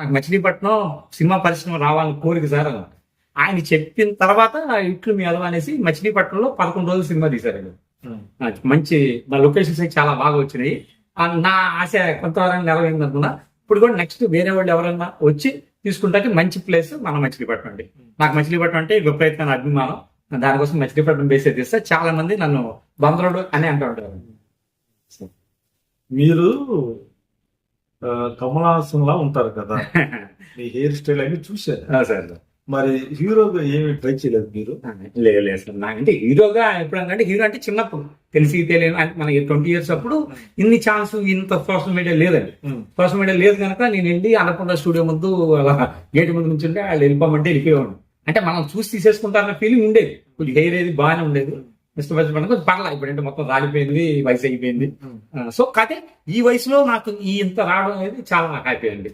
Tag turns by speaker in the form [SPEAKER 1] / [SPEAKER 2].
[SPEAKER 1] నాకు మచిలీపట్నం సినిమా పరిశ్రమ రావాలని కోరిక సార్. ఆయన చెప్పిన తర్వాత ఇట్లు మీ అలవా అనేసి మచిలీపట్నంలో 11 రోజులు సినిమా తీశారు. మంచి మా లొకేషన్స్ చాలా బాగా వచ్చినాయి. నా ఆశ కొంతవరకు నెరవేరింది అనుకున్నా. ఇప్పుడు కూడా నెక్స్ట్ వేరే వాళ్ళు ఎవరన్నా వచ్చి తీసుకుంటానికి మంచి ప్లేస్ మన మచిలీపట్నం అండి. నాకు మచిలీపట్నం అంటే విపరీతమైన అభిమానం. దానికోసం మచిలీపట్నం బేసే తీస్తే చాలా మంది నన్ను బందరోడు అని అంటూ ఉంటారు.
[SPEAKER 2] మీరు కమలాసంలా ఉంటారు కదా, మీ హెయిర్ స్టైల్ అన్ని చూశారు
[SPEAKER 1] సార్.
[SPEAKER 2] మరి హీరోగా ఏమి ట్రై చేయలేదు మీరు?
[SPEAKER 1] లేదు సార్. నాకంటే హీరోగా ఎప్పుడంటే హీరో అంటే చిన్నప్పుడు తెలిసి తెలియని మనకి 20 years అప్పుడు ఇన్ని ఛాన్స్ ఇంత సోషల్ మీడియా లేదండి. సోషల్ మీడియా లేదు కనుక నేను వెళ్ళి అన్నపూర్ణ స్టూడియో ముందు గేట్ ముందు నుంచి ఉంటే వాళ్ళు వెళ్ళిపోమంటే వెళ్ళిపోయాడు. అంటే మనం చూసి తీసేసుకుంటారన్న ఫీలింగ్ ఉండేది. కొంచెం హెయిర్ ఏది బాగానే ఉండేది. ఇష్టపడి కొంచెం పర్లేదు. ఇప్పుడు అంటే మొత్తం రాలిపోయింది, వయసు అయిపోయింది. సో కాకపోతే ఈ వయసులో నాకు ఈ ఇంత రావడం అనేది చాలా హ్యాపీ అండి.